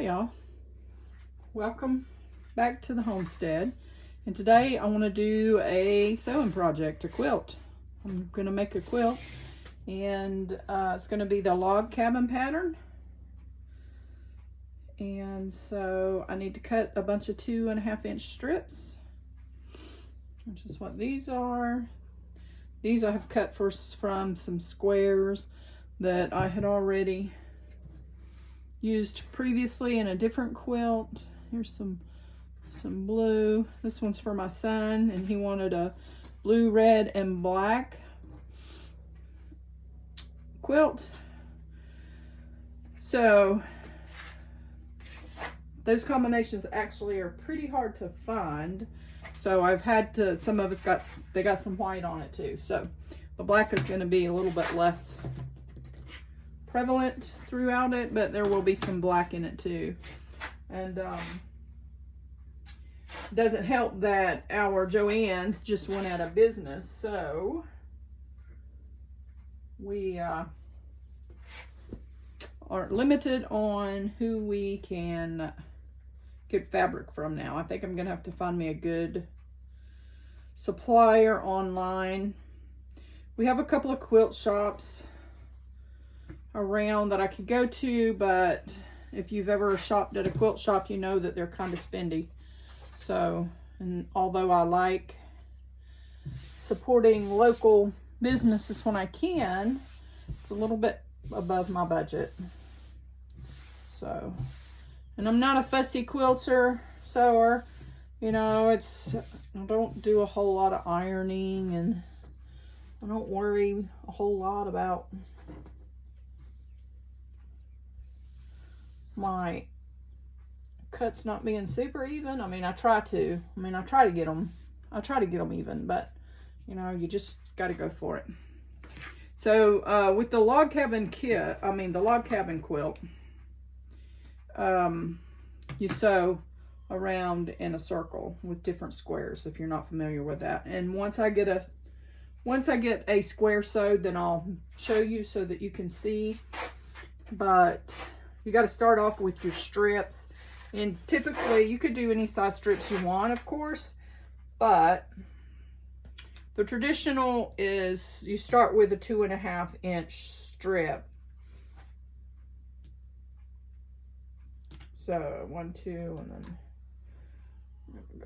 Hi y'all, welcome back to the homestead, and today I want to do a sewing project, a quilt. I'm going to make a quilt, and it's going to be the log cabin pattern. And so I need to cut a bunch of 2.5 inch strips, which is what these are. These I have cut from some squares that I had already used previously in a different quilt. Here's some blue. This one's for my son, and he wanted a blue, red, and black quilt. So those combinations actually are pretty hard to find. So I've had to, some of it's they got some white on it too. So the black is going to be a little bit less prevalent throughout it, but there will be some black in it too. And doesn't help that our Joann's just went out of business, so we are limited on who we can get fabric from now. I think I'm gonna have to find me a good supplier online. We have a couple of quilt shops around that I could go to, but if you've ever shopped at a quilt shop, you know that they're kind of spendy. So, and although I like supporting local businesses when I can, it's a little bit above my budget. So, and I'm not a fussy sewer, you know, I don't do a whole lot of ironing, and I don't worry a whole lot about my cuts not being super even. I mean, I try to get them even, but you know, you just got to go for it. So with the log cabin quilt, you sew around in a circle with different squares, if you're not familiar with that. And once I get a square sewed, then I'll show you so that you can see. But you got to start off with your strips, and typically you could do any size strips you want, of course, but the traditional is you start with a 2.5 inch strip. So 1, 2, and then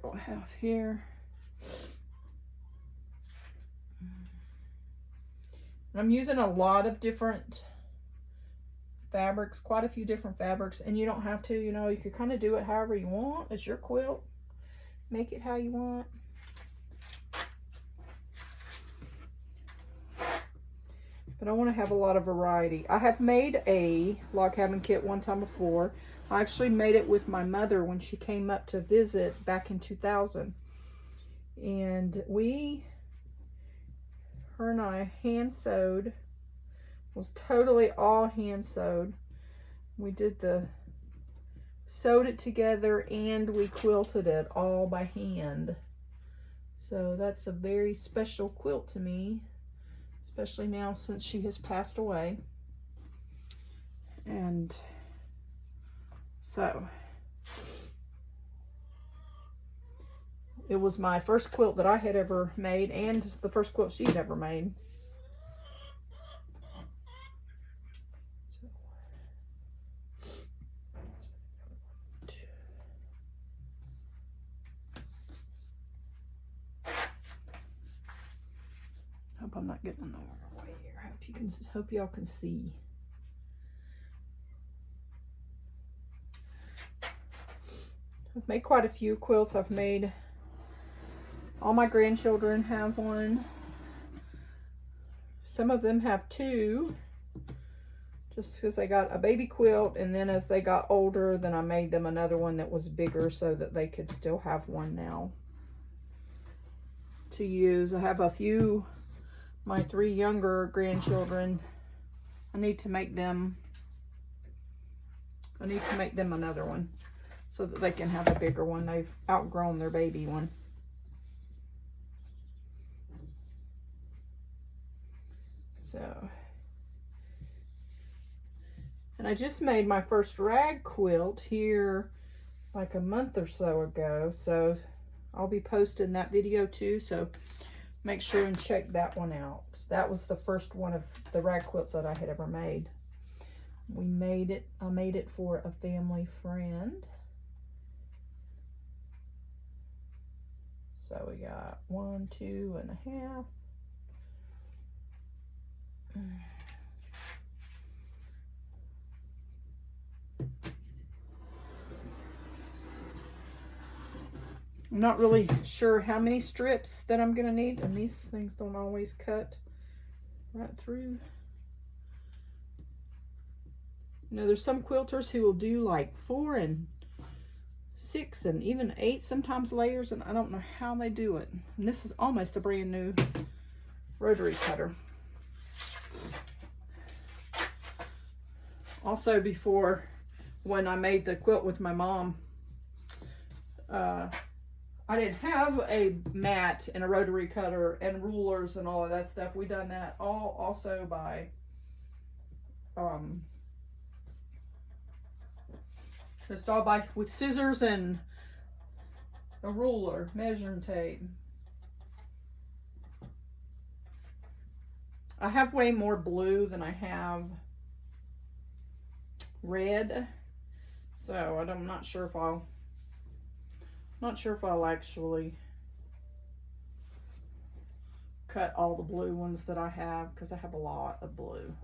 go half here. I'm using a lot of different fabrics, quite a few different fabrics, and you don't have to, you know, you can kind of do it however you want. It's your quilt, make it how you want. But I want to have a lot of variety. I have made a log cabin kit one time before. I actually made it with my mother when she came up to visit back in 2000, and her and I hand sewed. Was totally all hand sewed. We sewed it together, and we quilted it all by hand. So that's a very special quilt to me, especially now since she has passed away. And so it was my first quilt that I had ever made, and the first quilt she had ever made. Hope I'm not getting in the way here. Hope y'all can see. I've made quite a few quilts. I've made, all my grandchildren have one. Some of them have two, just because they got a baby quilt, and then as they got older, then I made them another one that was bigger so that they could still have one now to use. I have a few, my 3 younger grandchildren, I need to make them another one so that they can have a bigger one. They've outgrown their baby one. So, And I just made my first rag quilt here like a month or so ago. So I'll be posting that video too. So make sure and check that one out. That was the first one of the rag quilts that I had ever made. We made it, I made it for a family friend. So we got 1, 2.5. I'm not really sure how many strips that I'm gonna need, and these things don't always cut right through. You know, there's some quilters who will do like 4 and 6 and even 8 sometimes layers, and I don't know how they do it. And this is almost a brand new rotary cutter. Also, before, when I made the quilt with my mom, I didn't have a mat and a rotary cutter and rulers and all of that stuff. We done that all also by just all by with scissors and a ruler, measuring tape. I have way more blue than I have red, so I'm not sure if I'll actually cut all the blue ones that I have, because I have a lot of blue.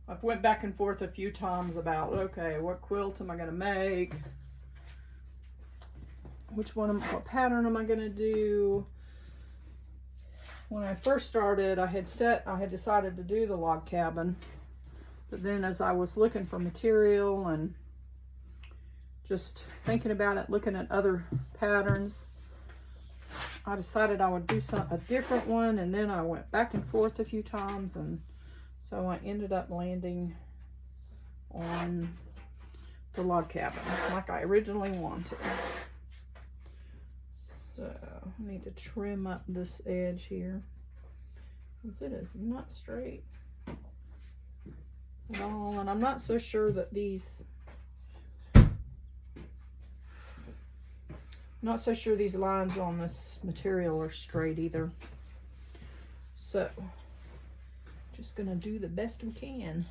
I've went back and forth a few times about, okay, what quilt am I going to make? What pattern am I going to do? When I first started, I had decided to do the log cabin. But then as I was looking for material and just thinking about it, looking at other patterns, I decided I would do a different one, and then I went back and forth a few times, and so I ended up landing on the log cabin like I originally wanted. So I need to trim up this edge here, because it is not straight at all, and I'm not so sure that these lines on this material are straight either. So just gonna do the best we can.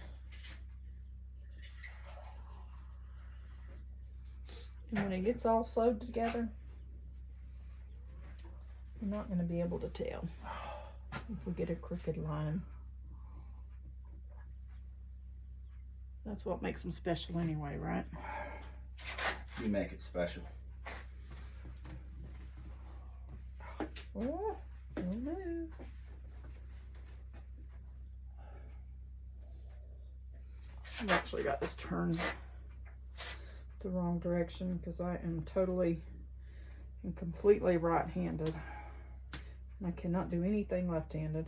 And when it gets all sewed together, you're not gonna be able to tell if we get a crooked line. That's what makes them special anyway, right? You make it special. Oh, don't move. I've actually got this turned the wrong direction because I am totally and completely right-handed, and I cannot do anything left-handed.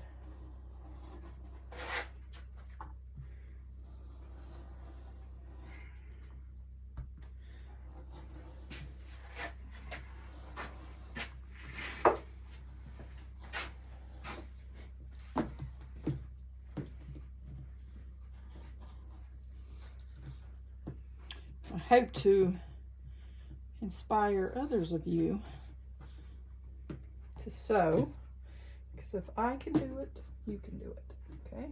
I hope to inspire others of you to sew, because if I can do it, you can do it, okay?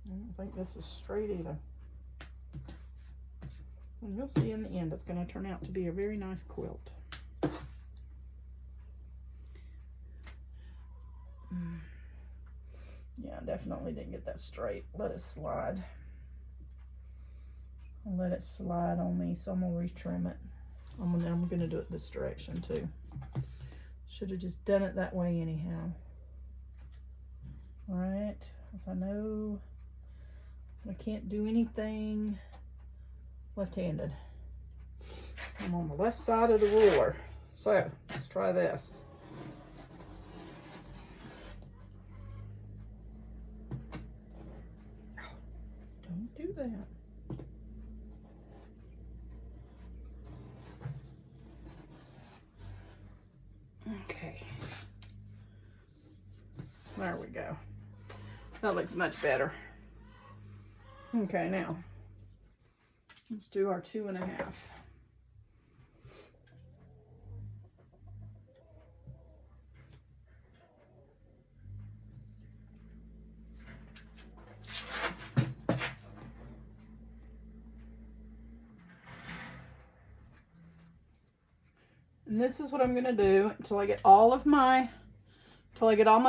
I don't think this is straight either. And you'll see in the end, it's going to turn out to be a very nice quilt. Yeah, I definitely didn't get that straight. Let it slide. I'll let it slide on me, so I'm gonna retrim it. I'm gonna do it this direction too. Should have just done it that way anyhow. All right, as I know I can't do anything left-handed. I'm on the left side of the ruler, so let's try this. Don't do that. Okay, there we go. That looks much better. Okay, now let's do our 2.5. And this is what I'm gonna do until I get all my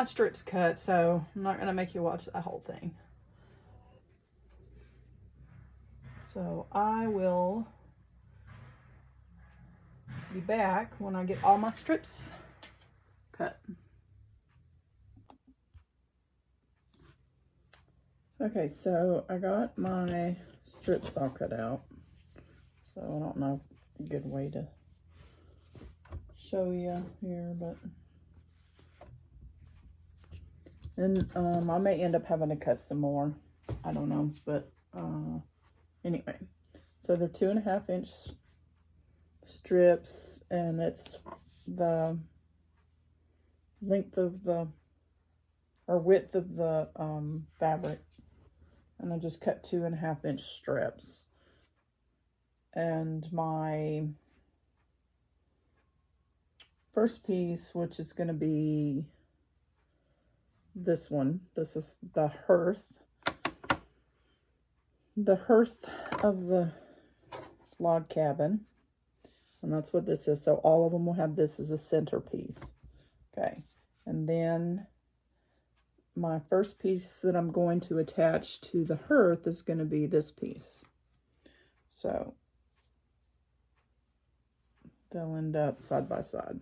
strips cut. So I'm not gonna make you watch the whole thing. So I will be back when I get all my strips cut. Okay, so I got my strips all cut out. So I don't know a good way to show you here, but and I may end up having to cut some more. I don't know, but anyway, so they're 2.5-inch strips, and it's the length of the or width of the fabric, and I just cut 2.5-inch strips. And my first piece, which is going to be this one. This is the hearth. The hearth of the log cabin. And that's what this is. So all of them will have this as a centerpiece. Okay. And then my first piece that I'm going to attach to the hearth is going to be this piece. So they'll end up side by side.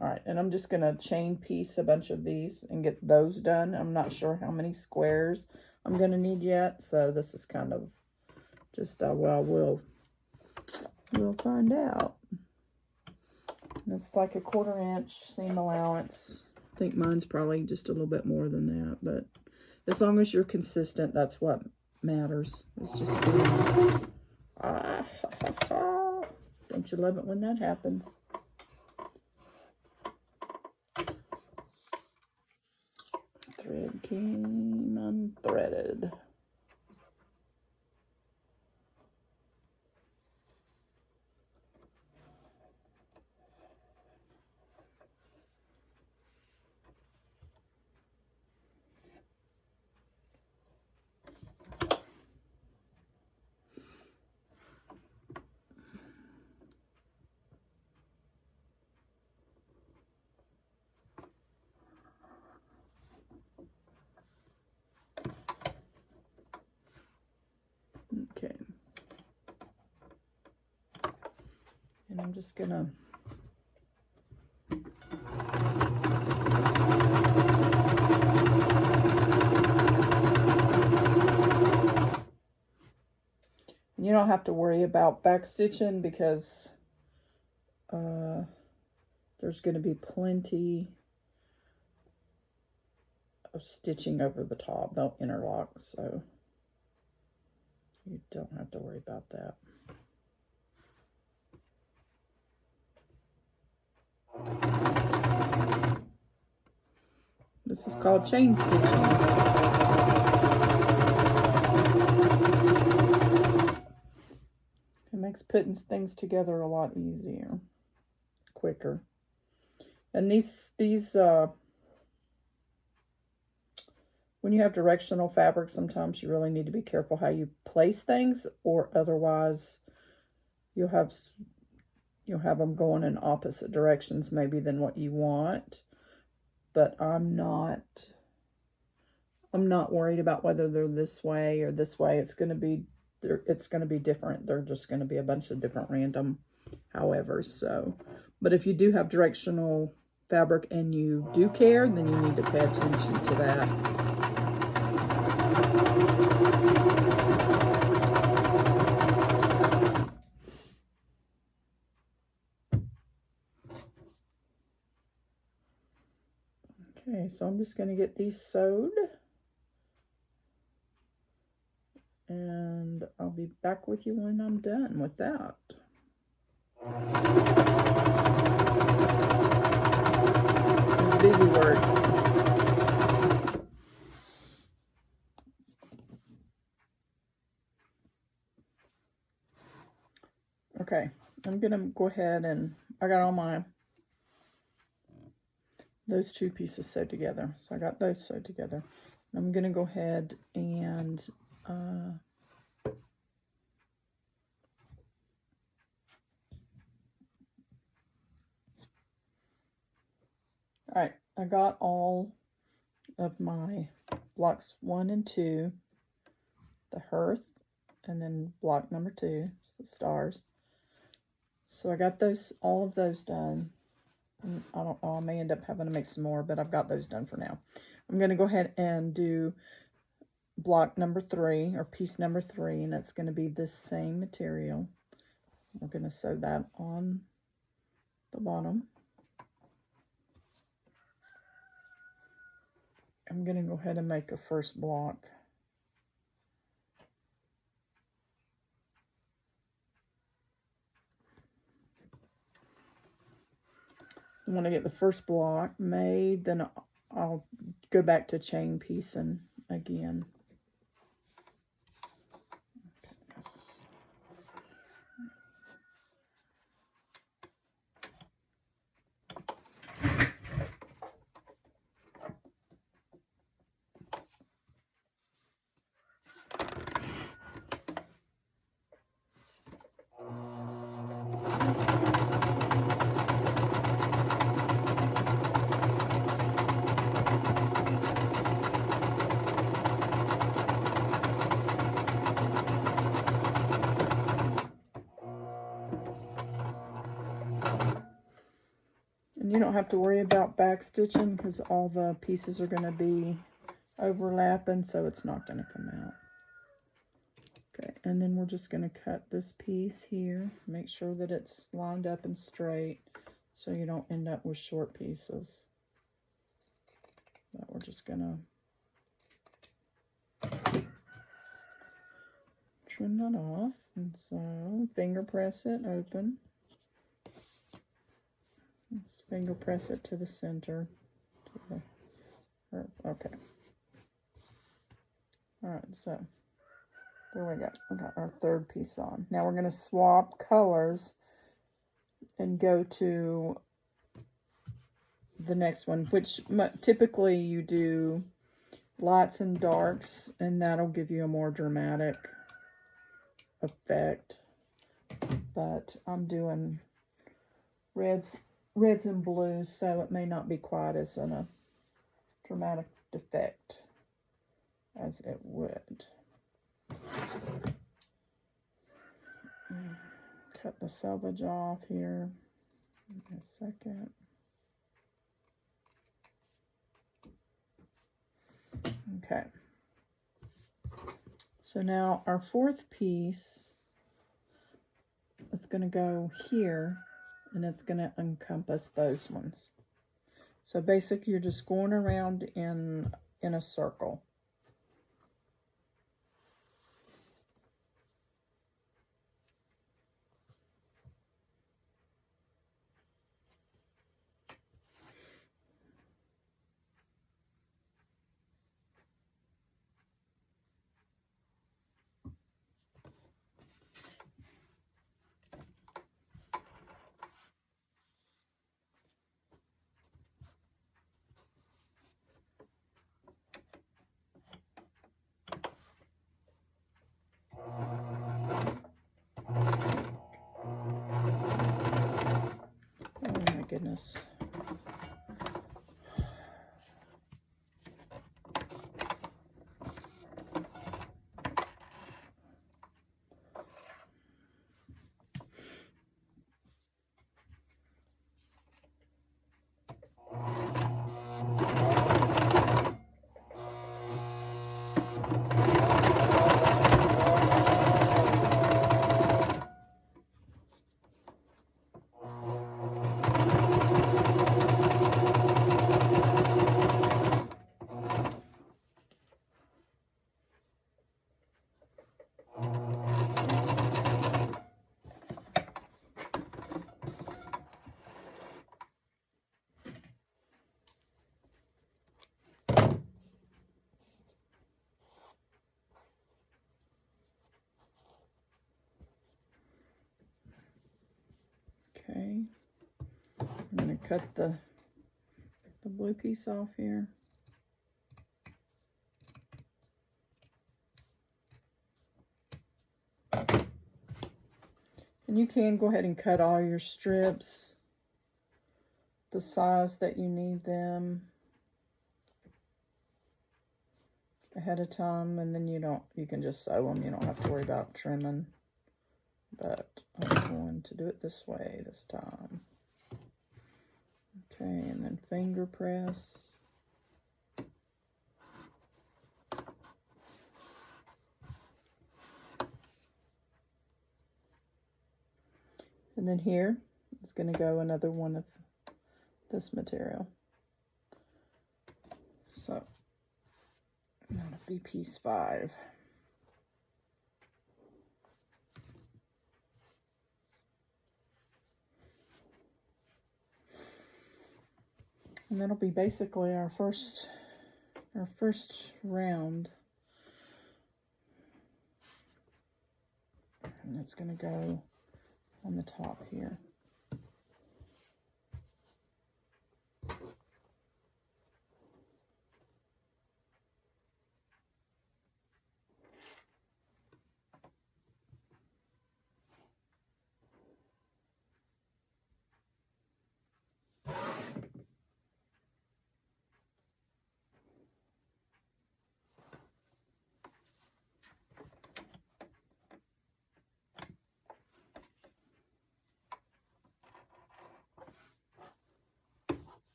All right, and I'm just going to chain piece a bunch of these and get those done. I'm not sure how many squares I'm going to need yet, so this is kind of just, well, we'll find out. And it's like a 1/4 inch seam allowance. I think mine's probably just a little bit more than that, but as long as you're consistent, that's what matters. It's just don't you love it when that happens? Thread came unthreaded. Okay. And I'm just gonna you don't have to worry about back stitching because there's going to be plenty of stitching over the top. They'll interlock, so you don't have to worry about that. This is called chain stitching. It makes putting things together a lot easier, quicker. And these when you have directional fabric, sometimes you really need to be careful how you place things, or otherwise you'll have them going in opposite directions maybe than what you want. But I'm not worried about whether they're this way or this way. It's going to be different. They're just going to be a bunch of different random however. So, but if you do have directional fabric and you do care, then you need to pay attention to that. Okay, so I'm just going to get these sewed. And I'll be back with you when I'm done with that. It's busy work. I'm gonna go ahead and I got all those two pieces sewed together. So I got those sewed together. I'm gonna go ahead and all right, I got all of my blocks 1 and 2, the hearth, and then block number 2, the stars. So I got all of those done. And I don't know, I may end up having to make some more, but I've got those done for now. I'm going to go ahead and do block number 3, or piece number 3, and it's going to be this same material. We're going to sew that on the bottom. I'm going to go ahead and make a first block. I want to get the first block made, then I'll go back to chain piecing again. And you don't have to worry about back stitching because all the pieces are going to be overlapping, so it's not going to come out. Okay, and then we're just going to cut this piece here. Make sure that it's lined up and straight so you don't end up with short pieces. But we're just going to trim that off. And so finger press it open. Let's finger press it to the center. Okay. All right, so there we go. We got our third piece on. Now we're going to swap colors and go to the next one, which typically you do lights and darks, and that'll give you a more dramatic effect. But I'm doing reds and blues, so it may not be quite as a dramatic effect as it would. Cut the selvage off here in a second. Okay. So now our fourth piece is going to go here, and it's going to encompass those ones. So basically you're just going around in a circle. Okay. I'm going to cut the blue piece off here. And you can go ahead and cut all your strips the size that you need them ahead of time, and then you can just sew them. You don't have to worry about trimming. But I'm going to do it this way this time. Okay, and then finger press. And then here is going to go another one of this material. So that'll be piece 5. And that'll be basically our first round. And it's going to go on the top here.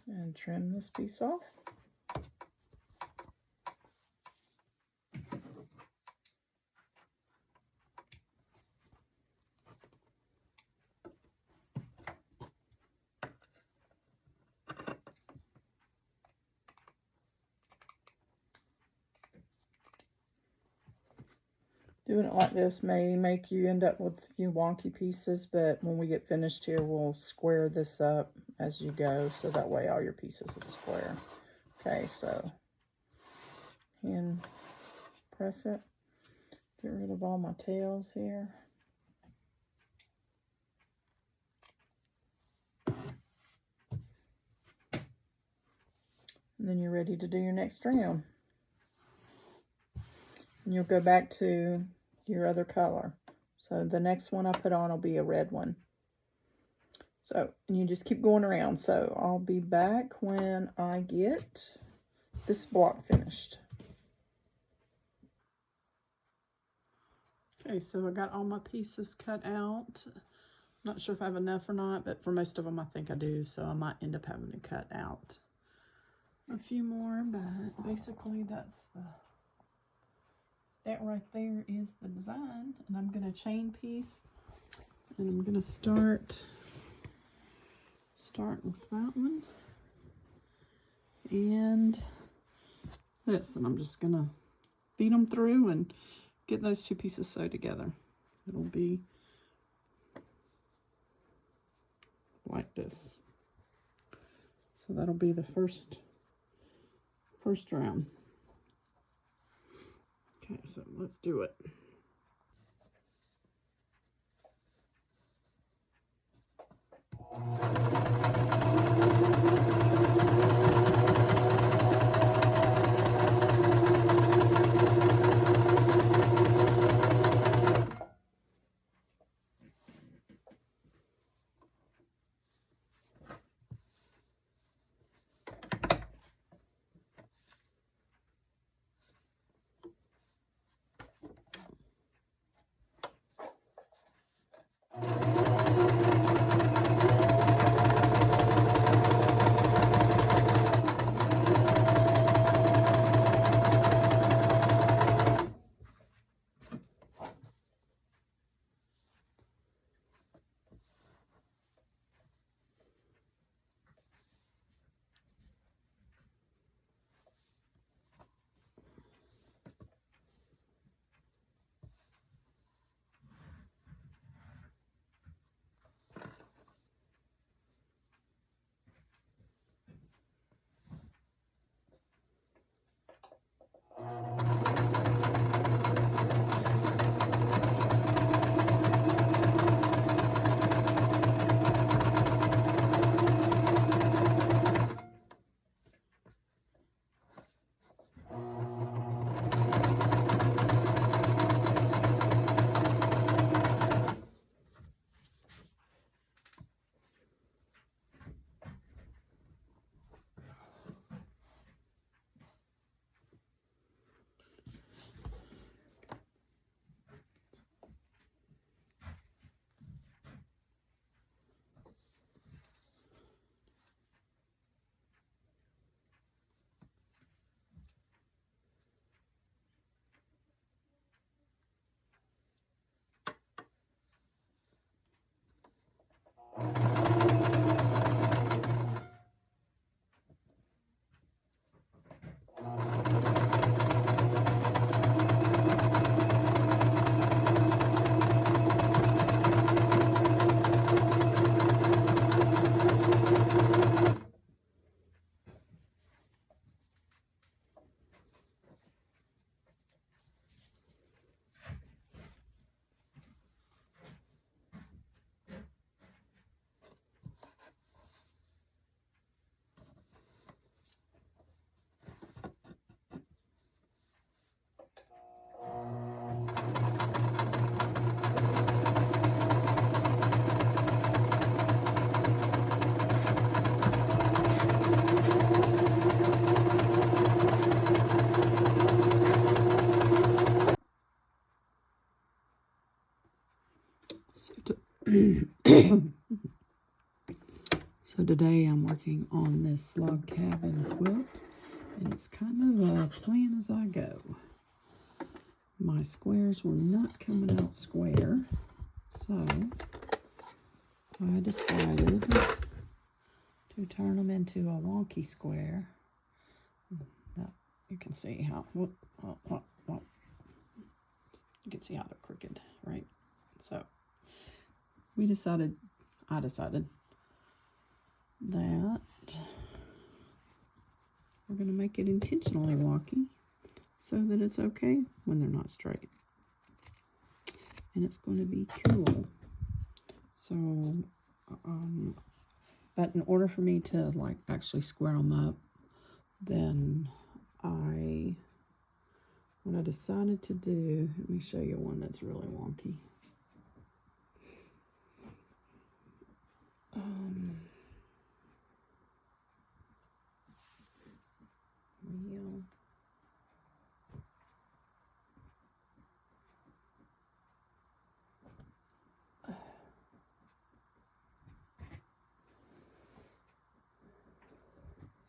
And trim this piece off. Doing it like this may make you end up with a few wonky pieces, but when we get finished here, we'll square this up as you go, so that way all your pieces are square. Okay, so hand press it. Get rid of all my tails here. And then you're ready to do your next round. And you'll go back to your other color. So the next one I put on will be a red one. So, and you just keep going around. So I'll be back when I get this block finished. Okay, so I got all my pieces cut out. Not sure if I have enough or not, but for most of them I think I do. So I might end up having to cut out a few more, but basically that right there is the design. And I'm going to chain piece, and I'm going to start with that one and this, and I'm just going to feed them through and get those two pieces sewed together. It'll be like this. So that'll be the first round. Okay, so let's do it. So today I'm working on this log cabin quilt, and it's kind of a plan as I go. My squares were not coming out square, so I decided to turn them into a wonky square. Now you can see how, you can see how they're crooked, right? So I decided that we're going to make it intentionally wonky so that it's okay when they're not straight. And it's going to be cool. So, but in order for me to like actually square them up, then what I decided to do, let me show you one that's really wonky. Real.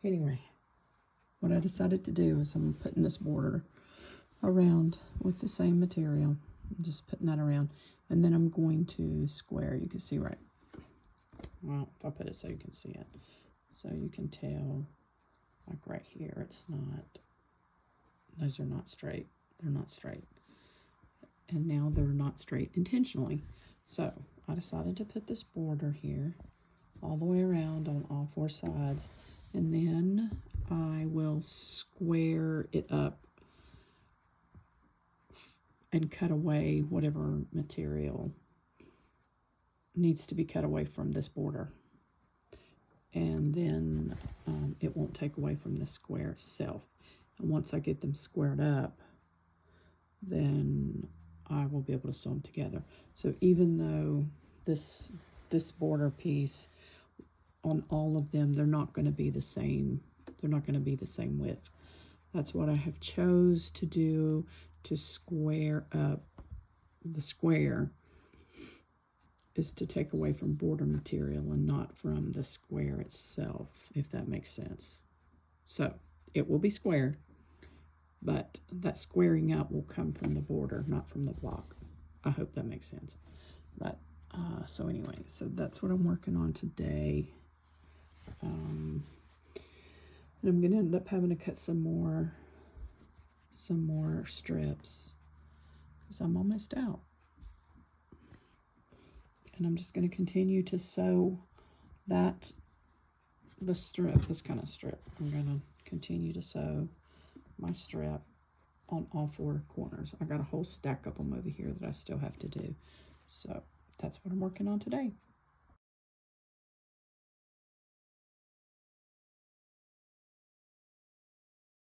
Anyway, what I decided to do is I'm putting this border around with the same material. I'm just putting that around, and then I'm going to square. You can see right. Well, I'll put it so you can see it. So you can tell, like right here, it's not, those are not straight. They're not straight. And now they're not straight intentionally. So I decided to put this border here all the way around on all four sides. And then I will square it up and cut away whatever material needs to be cut away from this border. And then it won't take away from the square itself. And once I get them squared up, then I will be able to sew them together. So even though this border piece on all of them, they're not going to be the same. They're not going to be the same width. That's what I have chose to do to square up the square, is to take away from border material and not from the square itself, if that makes sense. So it will be square, but that squaring up will come from the border, not from the block. I hope that makes sense. But so anyway, so that's what I'm working on today. And I'm gonna end up having to cut some more strips because I'm almost out. And I'm just going to continue to sew the strip, this kind of strip. I'm going to continue to sew my strip on all four corners. I got a whole stack of them over here that I still have to do. So that's what I'm working on today.